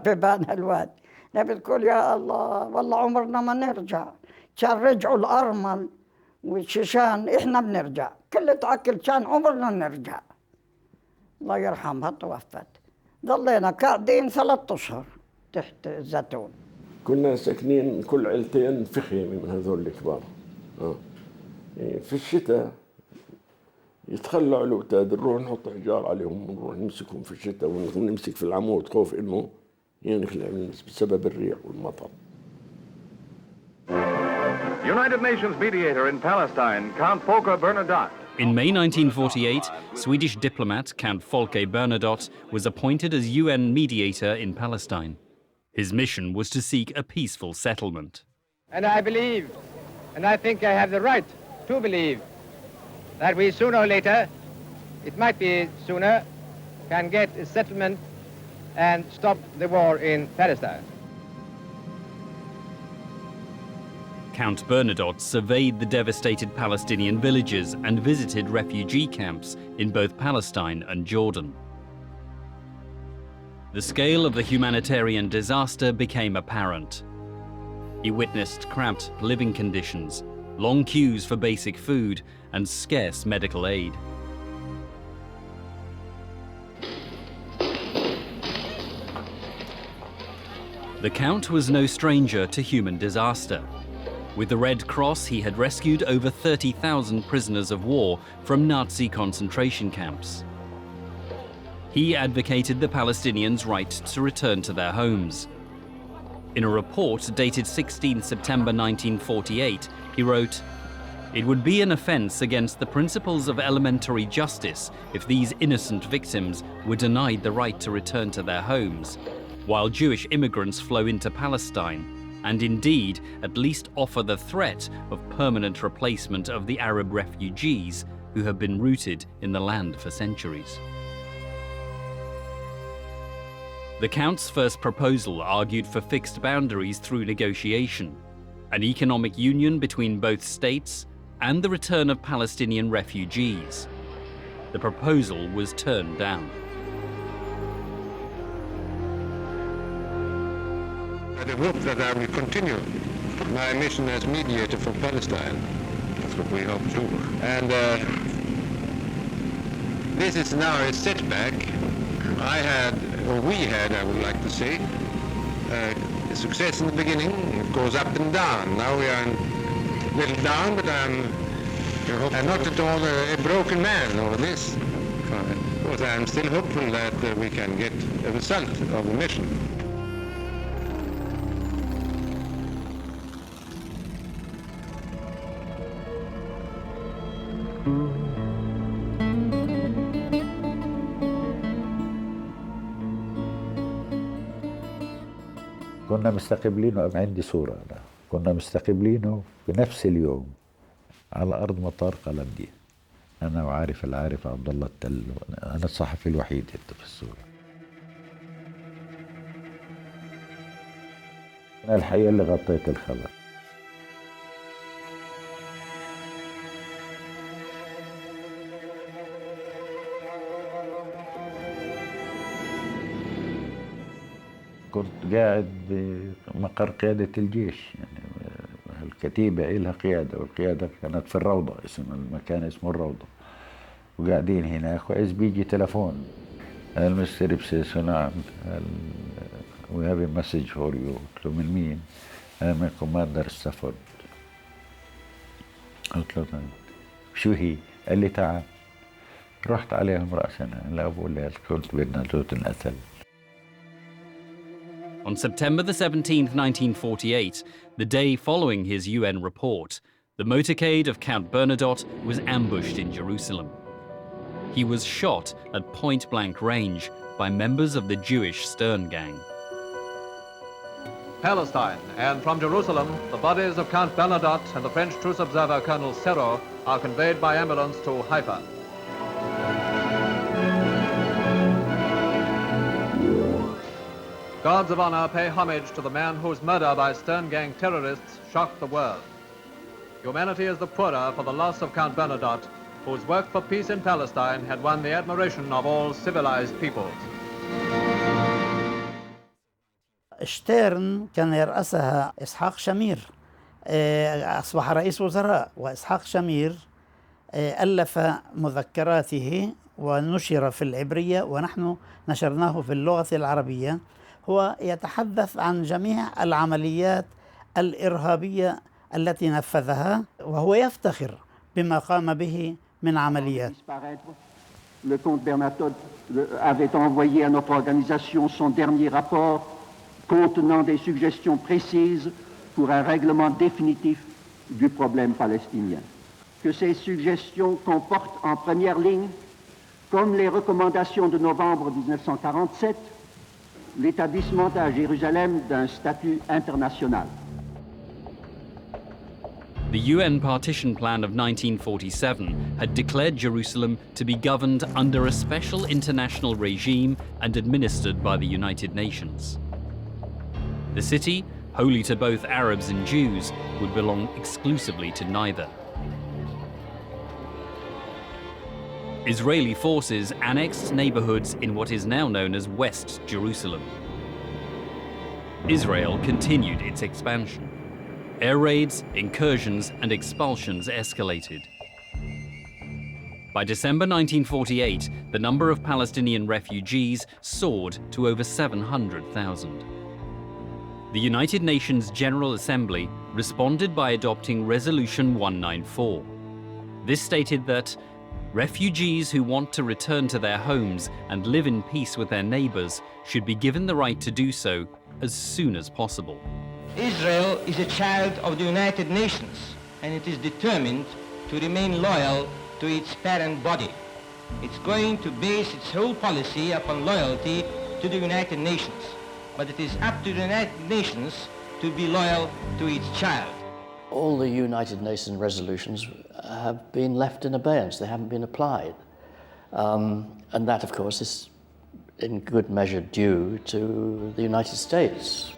ببان الواد. نبي تقول يا الله والله عمرنا ما نرجع، كان رجعوا الأرمل والشيشان إحنا بنرجع، كل تعكل كان عمرنا نرجع. الله يرحمها توفت، ضلينا قاعدين 3 أشهر تحت الزيتون. كنا ساكنين كل عيلتين في خيمة من هذول الكبار. يعني في الشتاء يتخلوا على الأوتاد، نروح نحط حجار عليهم ونروح نمسكهم في الشتاء ونمسك في العمود خوف إنه ينخلع بسبب الريح والمطر. United Nations mediator in Palestine, Count Volker Bernadotte. In May 1948, Swedish diplomat Count Folke Bernadotte was appointed as UN mediator in Palestine. His mission was to seek a peaceful settlement. And I believe, and I think I have the right to believe, that we sooner or later, it might be sooner, can get a settlement and stop the war in Palestine. Count Bernadotte surveyed the devastated Palestinian villages and visited refugee camps in both Palestine and Jordan. The scale of the humanitarian disaster became apparent. He witnessed cramped living conditions, long queues for basic food, and scarce medical aid. The Count was no stranger to human disaster. With the Red Cross, he had rescued over 30,000 prisoners of war from Nazi concentration camps. He advocated the Palestinians' right to return to their homes. In a report dated 16 September 1948, he wrote, "It would be an offense against the principles of elementary justice if these innocent victims were denied the right to return to their homes, while Jewish immigrants flow into Palestine, and indeed at least offer the threat of permanent replacement of the Arab refugees who have been rooted in the land for centuries." The Count's first proposal argued for fixed boundaries through negotiation, an economic union between both states, and the return of Palestinian refugees. The proposal was turned down. I hope that I will continue my mission as mediator for Palestine. That's what we hope to. And this is now a setback. We had, I would like to say, a success in the beginning. It goes up and down. Now we are a little down, but I'm not at all a broken man over this. But I'm still hopeful that we can get a result of the mission. كنا مستقبلينه، عندي صورة أنا، كنا مستقبلينه بنفس اليوم على أرض مطار قلمدين، أنا وعارف العارف عبد الله التل، أنا الصحفي الوحيد في الصورة. أنا الحقيقة اللي غطيت الخبر. كنت قاعد بمقر قيادة الجيش، يعني الكتيبة إلها قيادة، والقيادة كانت في الروضة، المكان اسمه الروضة، وقاعدين هناك وإذ بيجي تلفون. المستر بسيسو، نعم، we have a message for you. قلت له من مين؟ أنا من كوماندر ستافورد. قلت له طيب شو هي؟ قال لي تعال. رحت عليهم رأسا، لا أبو الليل كنت بدنا توت الأثل. On September the 17th, 1948, the day following his UN report, the motorcade of Count Bernadotte was ambushed in Jerusalem. He was shot at point-blank range by members of the Jewish Stern Gang. Palestine, and from Jerusalem, the bodies of Count Bernadotte and the French truce observer Colonel Serrault are conveyed by ambulance to Haifa. Guards of honor pay homage to the man whose murder by Stern Gang terrorists shocked the world. Humanity is the poorer for the loss of Count Bernadotte, whose work for peace in Palestine had won the admiration of all civilized peoples. شتيرن كان يرأسها إسحاق شمير، أصبح رئيس وزراء، وإسحاق شمير ألف مذكراته ونشر في العبرية ونحن نشرناه في اللغة العربية. هو يتحدث عن جميع العمليات الإرهابية التي نفذها، وهو يفتخر بما قام به من عمليات. Le comte Bernadotte avait envoyé à notre organisation son dernier rapport contenant des suggestions précises pour un règlement définitif du problème palestinien. Que ces suggestions comportent en première ligne, comme les recommandations de novembre 1947, l'établissement à Jérusalem d'un statut international. The UN partition plan of 1947 had declared Jerusalem to be governed under a special international regime and administered by the United Nations. The city, holy to both Arabs and Jews, would belong exclusively to neither. Israeli forces annexed neighborhoods in what is now known as West Jerusalem. Israel continued its expansion. Air raids, incursions, and expulsions escalated. By December 1948, the number of Palestinian refugees soared to over 700,000. The United Nations General Assembly responded by adopting Resolution 194. This stated that refugees who want to return to their homes and live in peace with their neighbors should be given the right to do so as soon as possible. Israel is a child of the United Nations, and it is determined to remain loyal to its parent body. It's going to base its whole policy upon loyalty to the United Nations, but it is up to the United Nations to be loyal to its child. All the United Nations resolutions have been left in abeyance. They haven't been applied. And that, of course, is in good measure due to the United States.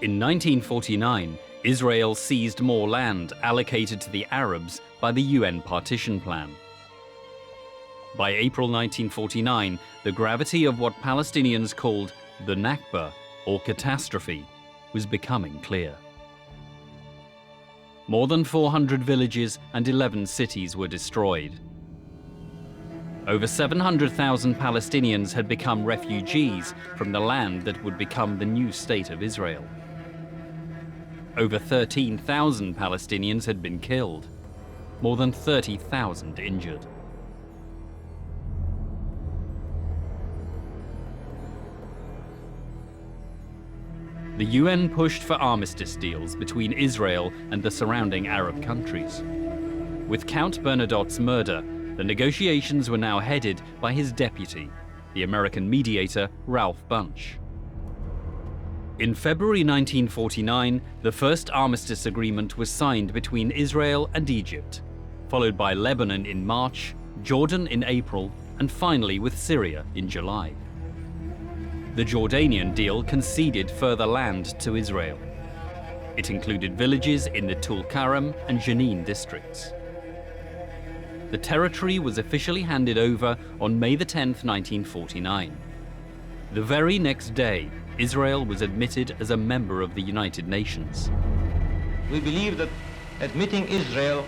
In 1949, Israel seized more land allocated to the Arabs by the UN partition plan. By April 1949, the gravity of what Palestinians called the Nakba, or catastrophe, was becoming clear. More than 400 villages and 11 cities were destroyed. Over 700,000 Palestinians had become refugees from the land that would become the new state of Israel. Over 13,000 Palestinians had been killed, more than 30,000 injured. The UN pushed for armistice deals between Israel and the surrounding Arab countries. With Count Bernadotte's murder, the negotiations were now headed by his deputy, the American mediator Ralph Bunche. In February 1949, the first armistice agreement was signed between Israel and Egypt, followed by Lebanon in March, Jordan in April, and finally with Syria in July. The Jordanian deal conceded further land to Israel. It included villages in the Tulkarem and Jenin districts. The territory was officially handed over on May 10, 1949. The very next day, Israel was admitted as a member of the United Nations. We believe that admitting Israel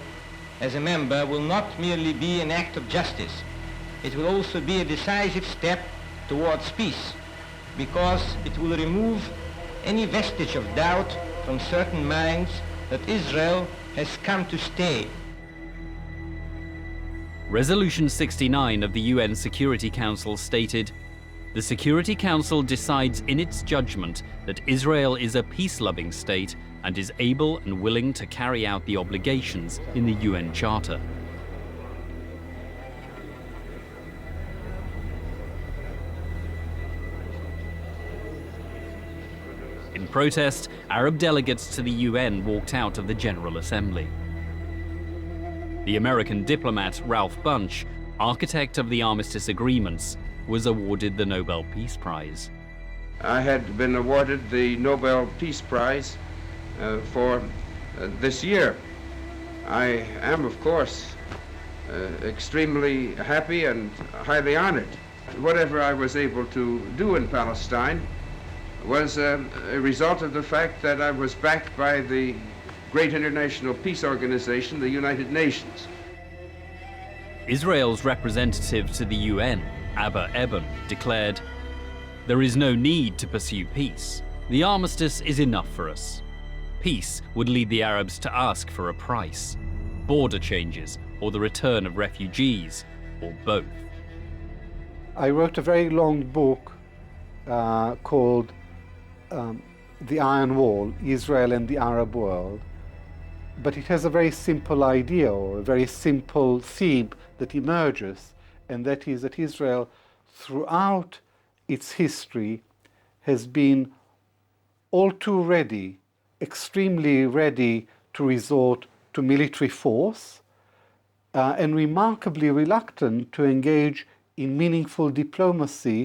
as a member will not merely be an act of justice. It will also be a decisive step towards peace, because it will remove any vestige of doubt from certain minds that Israel has come to stay. Resolution 69 of the UN Security Council stated, "The Security Council decides in its judgment that Israel is a peace-loving state and is able and willing to carry out the obligations in the UN Charter." In protest, Arab delegates to the UN walked out of the General Assembly. The American diplomat Ralph Bunche, architect of the armistice agreements, was awarded the Nobel Peace Prize. I had been awarded the Nobel Peace Prize for this year. I am, of course, extremely happy and highly honored. Whatever I was able to do in Palestine was a result of the fact that I was backed by the great international peace organization, the United Nations. Israel's representative to the UN, Abba Eban, declared, "There is no need to pursue peace. The armistice is enough for us. Peace would lead the Arabs to ask for a price, border changes, or the return of refugees, or both." I wrote a very long book called The Iron Wall, Israel and the Arab World. But it has a very simple idea, or a very simple theme that emerges, and that is that Israel, throughout its history, has been all too ready, extremely ready to resort to military force, and remarkably reluctant to engage in meaningful diplomacy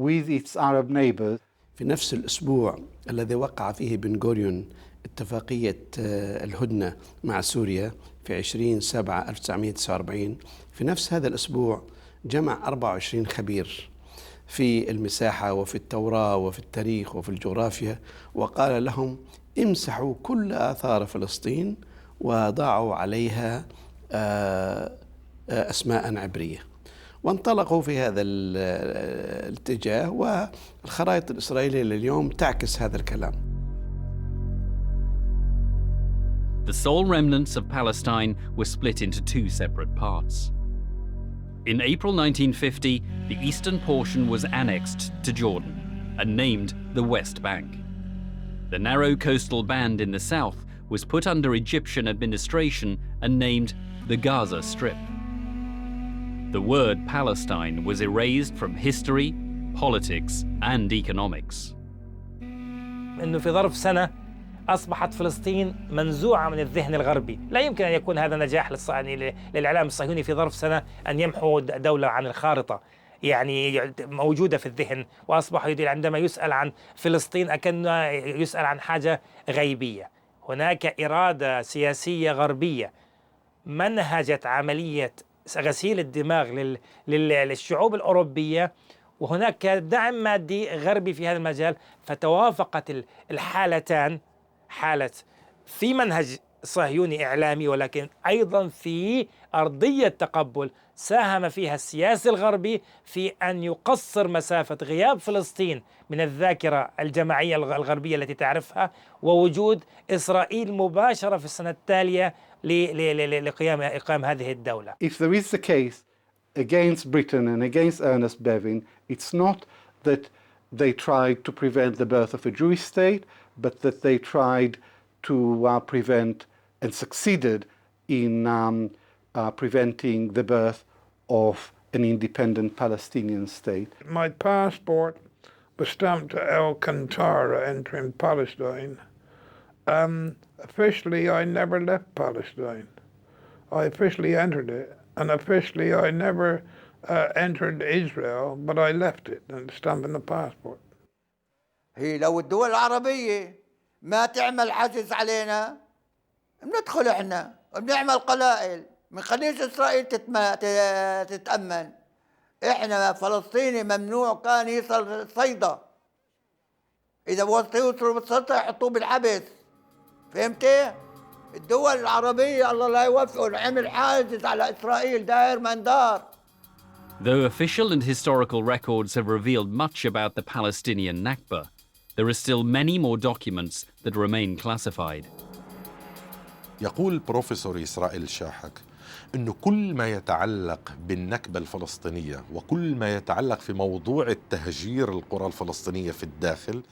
with its Arab neighbors. في نفس الأسبوع الذي وقع فيه بن غوريون اتفاقية الهدنة مع سوريا في 20/7/1949، في نفس هذا الأسبوع جمع 24 خبير في المساحة وفي التوراة وفي التاريخ وفي الجغرافيا، وقال لهم امسحوا كل آثار فلسطين وضعوا عليها أسماء عبرية، وانطلقوا في هذا الاتجاه، والخرائط الإسرائيلية لليوم تعكس هذا الكلام. The sole remnants of Palestine were split into two separate parts. In April 1950, the eastern portion was annexed to Jordan and named the West Bank. The narrow coastal band in the south was put under Egyptian administration and named the Gaza Strip. The word Palestine was erased from history, politics, and economics. إنه في ظرف سنة أصبحت فلسطين منزوعة من الذهن الغربي. لا يمكن أن يكون هذا نجاح للإعلام الصهيوني في ظرف سنة أن يمحو دولة عن الخارطة، يعني موجودة في الذهن، وأصبح عندما يسأل عن فلسطين أكنه يسأل عن حاجة غيبية. هناك إرادة سياسية غربية منهجت عملية غسيل الدماغ للشعوب الأوروبية، وهناك دعم مادي غربي في هذا المجال، فتوافقت الحالتان، حالة في منهج صهيوني إعلامي ولكن أيضا في أرضية تقبل ساهم فيها السياسي الغربي في أن يقصر مسافة غياب فلسطين من الذاكرة الجماعية الغربية التي تعرفها، ووجود إسرائيل مباشرة في السنة التالية لإقام هذه الدولة. If there is the case against Britain and against Ernest Bevin, it's not that they tried to prevent the birth of a Jewish state, but that they tried to prevent and succeeded in preventing the birth of an independent Palestinian state. My passport was stamped to Alcantara entering Palestine. Officially, I never left Palestine. I officially entered it, and officially I never entered Israel, but I left it and stamped in the passport. هي لو الدول العربية ما تعمل حجز علينا بندخل احنا وبنعمل قلائل من خليج إسرائيل تتأمن. احنا فلسطيني ممنوع كان يصل صيدا، إذا يوصلوا بالسلطة يحطوه بالحبس، فهمتي؟ الدول العربية الله لا يوفقه عمل حاجز على إسرائيل داير من دار. Though official and historical records have revealed much about the Palestinian Nakba, there are still many more documents that remain classified. يقول بروفيسور إسرائيل شاحك أنه كل ما يتعلق بالنكبة الفلسطينية وكل ما يتعلق في موضوع التهجير القرى الفلسطينية في الداخل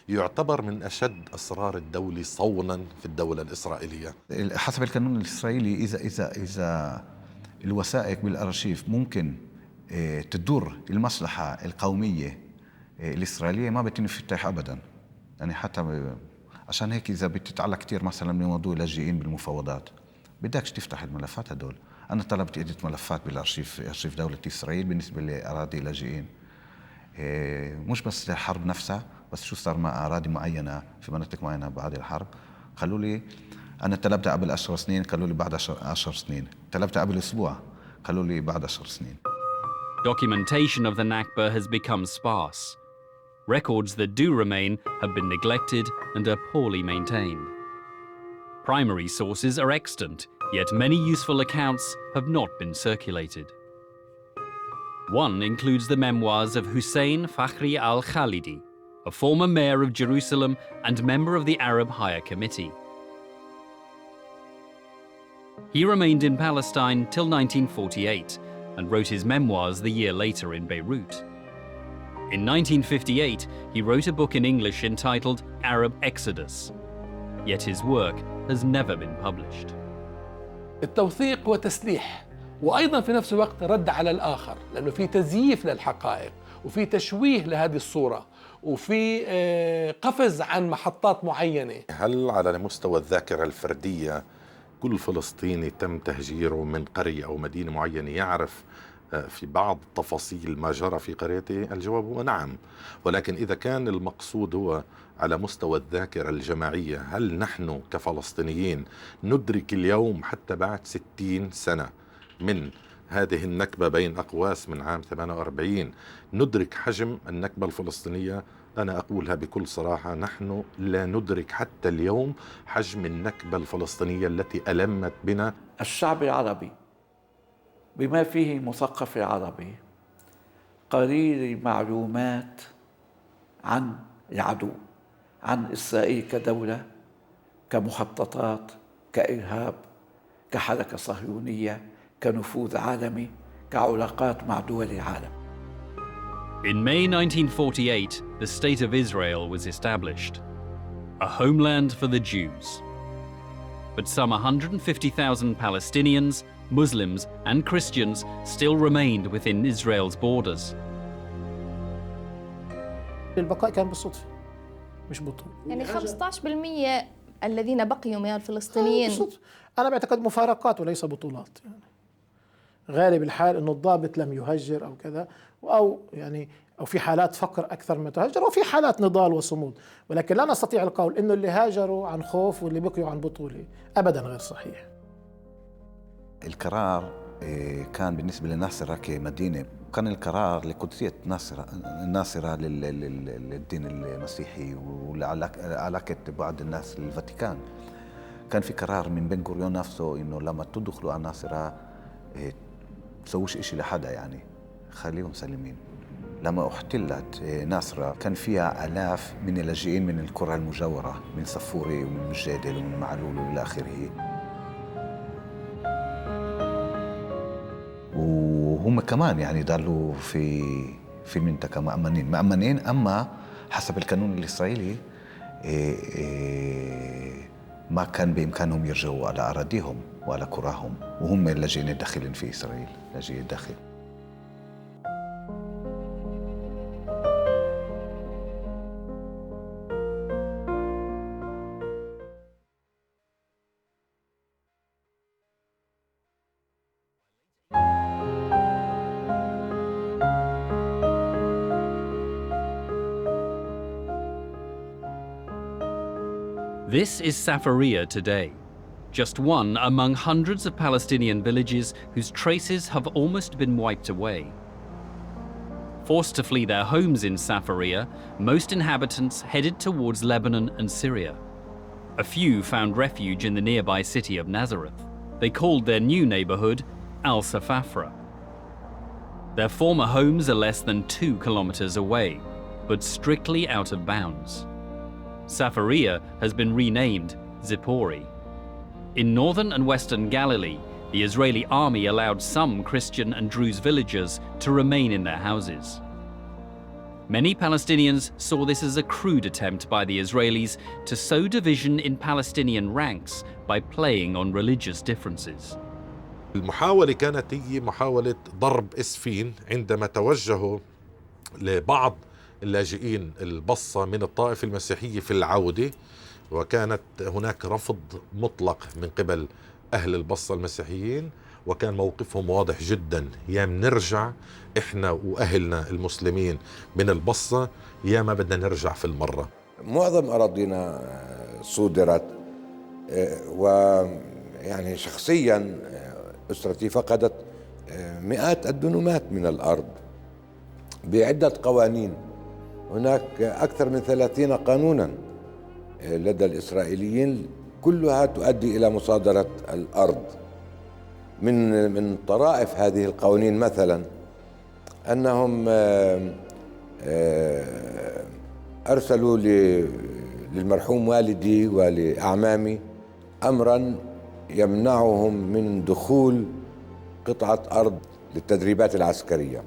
يعتبر من أشد أسرار الدولة صونا في الدولة الإسرائيلية. حسب القانون الإسرائيلي إذا الوثائق بالأرشيف ممكن تدور المصلحة القومية الإسرائيلية ما بيتم افتتاح أبدا. يعني حتى عشان هيك إذا بتتعلق كتير مثلا من موضوع اللاجئين بالمفاوضات بدكش تفتح الملفات هدول. أنا طلبت عدة ملفات بالأرشيف دولة إسرائيل بالنسبة لأراضي اللاجئين، مش بس الحرب نفسها، بس شو صار مع أراضي معينة في مناطق معينة بعد الحرب. قالوا لي أنا طلبت قبل 10 سنين، قالوا لي بعد 10 سنين. طلبت قبل أسبوع، قالوا لي بعد 10 سنين. Documentation of the Nakba has become sparse. Records that do remain have been neglected and are poorly maintained. Primary sources are extant, yet many useful accounts have not been circulated. One includes the memoirs of Hussein Fakhri al-Khalidi, a former mayor of Jerusalem and member of the Arab Higher Committee. He remained in Palestine till 1948 and wrote his memoirs the year later in Beirut. In 1958, he wrote a book in English entitled Arab Exodus, yet his work has never been published. التوثيق هو تسليح، وأيضا في نفس الوقت رد على الآخر، لأنه في تزييف للحقائق وفي تشويه لهذه الصورة وفي قفز عن محطات معينة. هل على مستوى الذاكرة الفردية كل فلسطيني تم تهجيره من قرية أو مدينة معينة يعرف في بعض تفاصيل ما جرى في قريته؟ الجواب هو نعم، ولكن إذا كان المقصود هو على مستوى الذاكرة الجماعية، هل نحن كفلسطينيين ندرك اليوم حتى بعد 60 سنة من هذه النكبة بين أقواس من عام 48 ندرك حجم النكبة الفلسطينية؟ أنا أقولها بكل صراحة، نحن لا ندرك حتى اليوم حجم النكبة الفلسطينية التي ألمت بنا. الشعب العربي بما فيه مثقف العربي قليل المعلومات عن العدو، عن إسرائيل كدولة، كمخططات، كإرهاب، كحركة صهيونية، كنفوذ عالمي، كعلاقات مع دول العالم. In May 1948, the State of Israel was established, a homeland for the Jews. But some 150,000 Palestinians, Muslims and Christians still remained within Israel's borders. البقاء كان بالصدفة مش بطول. يعني 15% الذين بقيوا من الفلسطينيين بالصدفة. أنا بعتقد مفارقات وليس بطولات. يعني غالب الحال إنه الضابط لم يهجر أو كذا، أو في حالات فقر أكثر ما تهجر، وفي حالات نضال وصمود، ولكن لا نستطيع القول إنه اللي هاجروا عن خوف واللي بقيوا عن بطولة، أبدا غير صحيح. القرار كان بالنسبة لناصرة كمدينة، كان القرار لقدسية ناصرة للدين المسيحي وعلاقة بعض الناس للفاتيكان. كان في قرار من بن غوريون نفسه إنه لما تدخلوا على ناصرة تسووش إشي لحدا، يعني خليهم سالمين. لما احتلت ناصرة كان فيها آلاف من اللاجئين من القرى المجاورة، من صفوري ومن مجادل ومن معلول وإلى آخره، وهم كمان يعني ضلوا في المنطقة مأمنين، أما حسب القانون الإسرائيلي ما كان بإمكانهم يرجعوا على أراضيهم وعلى قراهم، وهم اللاجئين الداخلين في إسرائيل، لاجئي الداخل. This is Safaria today, just one among hundreds of Palestinian villages whose traces have almost been wiped away. Forced to flee their homes in Safaria, most inhabitants headed towards Lebanon and Syria. A few found refuge in the nearby city of Nazareth. They called their new neighborhood Al-Safafra. Their former homes are less than 2 kilometers away, but strictly out of bounds. Safaria has been renamed Zippori. In northern and western Galilee, the Israeli army allowed some Christian and Druze villagers to remain in their houses. Many Palestinians saw this as a crude attempt by the Israelis to sow division in Palestinian ranks by playing on religious differences. المحاولة كانت هي محاولة ضرب إسفين عندما توجهوا لبعض اللاجئين البصة من الطائفة المسيحية في العودة، وكانت هناك رفض مطلق من قبل أهل البصة المسيحيين، وكان موقفهم واضح جدا: يا نرجع إحنا وأهلنا المسلمين من البصة، يا ما بدنا نرجع في المرة. معظم أراضينا صودرت، ويعني شخصيا أسرتي فقدت مئات الدنومات من الأرض بعدة قوانين هناك أكثر من 30 قانونا لدى الإسرائيليين كلها تؤدي إلى مصادرة الأرض. من طرائف هذه القوانين مثلا أنهم أرسلوا للمرحوم والدي ولأعمامي أمرا يمنعهم من دخول قطعة أرض للتدريبات العسكرية.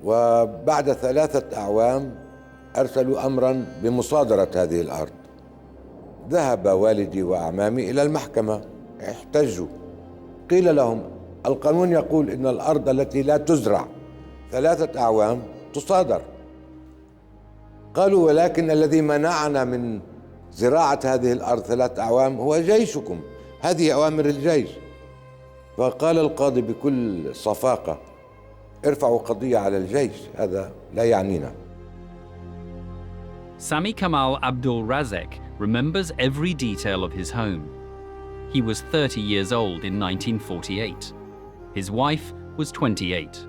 وبعد 3 أعوام أرسلوا أمرا بمصادرة هذه الأرض. ذهب والدي وأعمامي إلى المحكمة، احتجوا، قيل لهم القانون يقول إن الأرض التي لا تزرع 3 أعوام تصادر. قالوا ولكن الذي منعنا من زراعة هذه الأرض 3 أعوام هو جيشكم، هذه أوامر الجيش. فقال القاضي بكل صفاقة ارفعوا قضية على الجيش، هذا لا يعنينا. Sami Kamal Abdul Razek remembers every detail of his home. He was 30 years old in 1948. His wife was 28.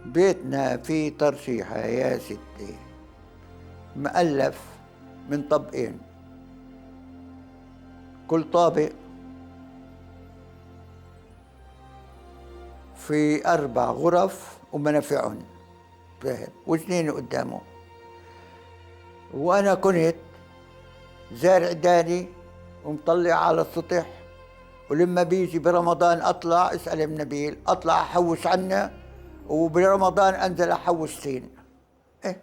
بيتنا فيه ترشيحة يا ستي، مؤلف من طابقين، كل طابق في 4 غرف ومنافعهم فاهم، واثنين قدامه. وأنا كنت زارع داني ومطلع على السطح، ولما بيجي برمضان أطلع اسأل ابن نبيل، أطلع أحوش عنه، وبرمضان أنزل أحوش سين. إيه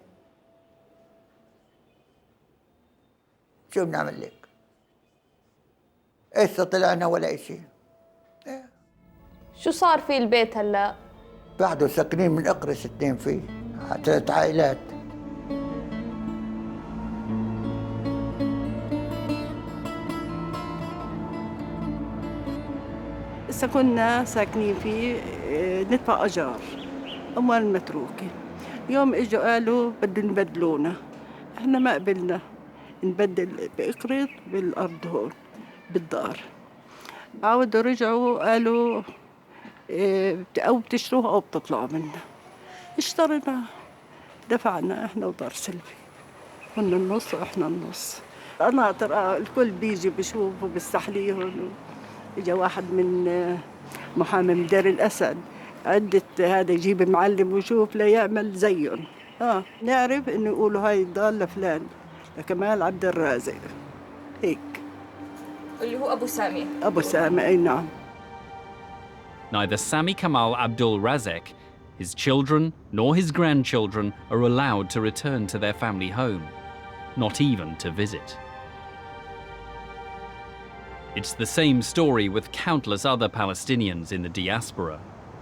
شو بنعمل لك؟ إيش طلعنا ولا إشي. إيه. شو صار في البيت هلا؟ بعده ساكنين من أقرص 2 فيه، 3 عائلات. هسه كنا ساكنين فيه ندفع أجار، أموال متروكة. يوم إجوا قالوا بدهم يبدلونا، إحنا ما قبلنا نبدل بإقرض بالأرض هون بالدار. عاودوا رجعوا قالوا أو بتشتروها أو بتطلعوا منها. اشترينا، دفعنا إحنا ودار سلفي، كنا النص وإحنا النص. قناطر الكل بيجي بيشوف وبيستحليهم. إجا واحد من محامي من دير الأسد، عدة هذا يجيب معلم ويشوف ليعمل زيهم. نعرف إنه يقولوا هاي الدار لفلان، لكمال عبد الرازق، هيك. اللي هو أبو سامي. أبو سامي، أي نعم. Neither Sami Kamal Abdul Razek, his children, nor his grandchildren are allowed to return to their family home, not even to visit. It's the same story with countless other Palestinians in the diaspora,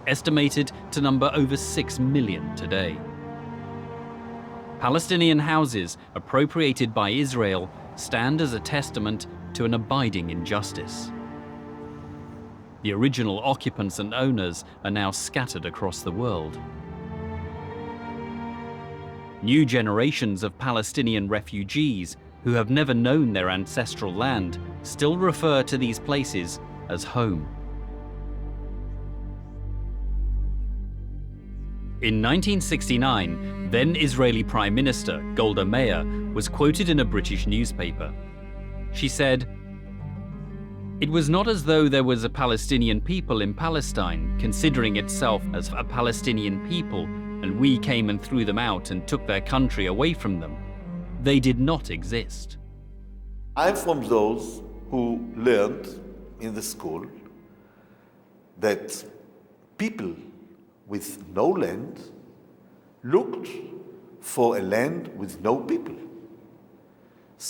estimated to number over 6 million today. Palestinian houses appropriated by Israel stand as a testament to an abiding injustice. The original occupants and owners are now scattered across the world. New generations of Palestinian refugees who have never known their ancestral land still refer to these places as home. In 1969, then Israeli Prime Minister Golda Meir was quoted in a British newspaper. She said, "It was not as though there was a Palestinian people in Palestine considering itself as a Palestinian people and we came and threw them out and took their country away from them. They did not exist." I'm from those who learned in the school that people with no land looked for a land with no people.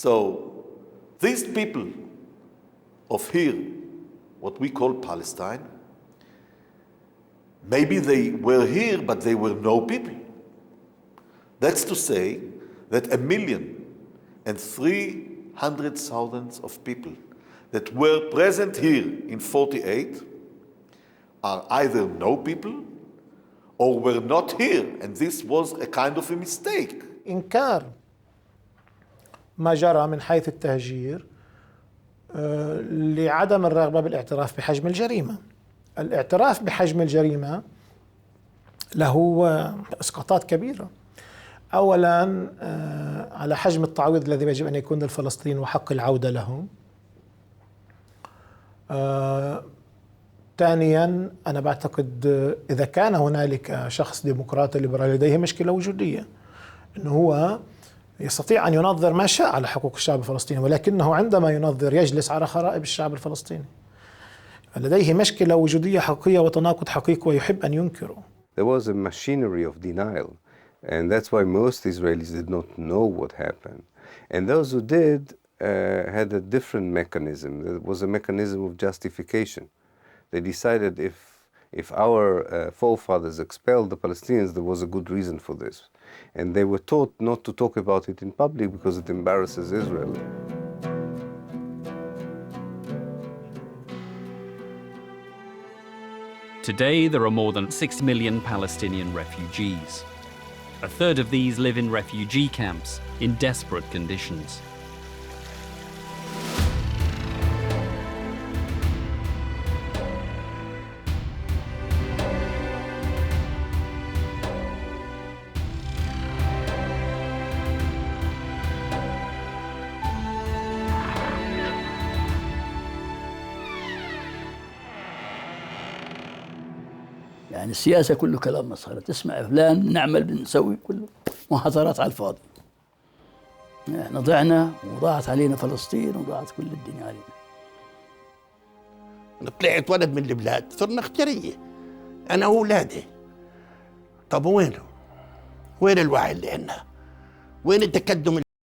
So these people of here, what we call Palestine, maybe they were here, but they were no people. That's to say that 1,300,000 of people that were present here in 48 are either no people or were not here, and this was a kind of a mistake. إنكار ما جرى من حيث التهجير لعدم الرغبة بالاعتراف بحجم الجريمة. الاعتراف بحجم الجريمة له إسقاطات كبيرة. أولا على حجم التعويض الذي يجب أن يكون للفلسطينيين وحق العودة لهم. ثانيا أنا بعتقد إذا كان هنالك شخص ديمقراطي ليبرالي لديه مشكلة وجودية، أنه هو يستطيع أن ينظر ما شاء على حقوق الشعب الفلسطيني، ولكنه عندما ينظر يجلس على خرائب الشعب الفلسطيني. لديه مشكلة وجودية حقيقية وتناقض حقيقي ويحب أن ينكره. There was a machinery of denial, and that's why most Israelis did not know what happened. And those who did had a different mechanism. There was a mechanism of justification. They decided if our forefathers expelled the Palestinians, there was a good reason for this. And they were taught not to talk about it in public because it embarrasses Israel. Today, there are more than 6 million Palestinian refugees. A third of these live in refugee camps in desperate conditions. يعني السياسة كله كلام مسخرة، تسمع فلان نعمل بنسوي كله محاضرات على الفاضي. احنا ضعنا وضاعت علينا فلسطين وضاعت كل الدنيا علينا. أنا طلعت ولد من البلاد صرنا اختيارية أنا وأولادي. طب وينه؟ وين الوعي اللي عندنا؟ وين التقدم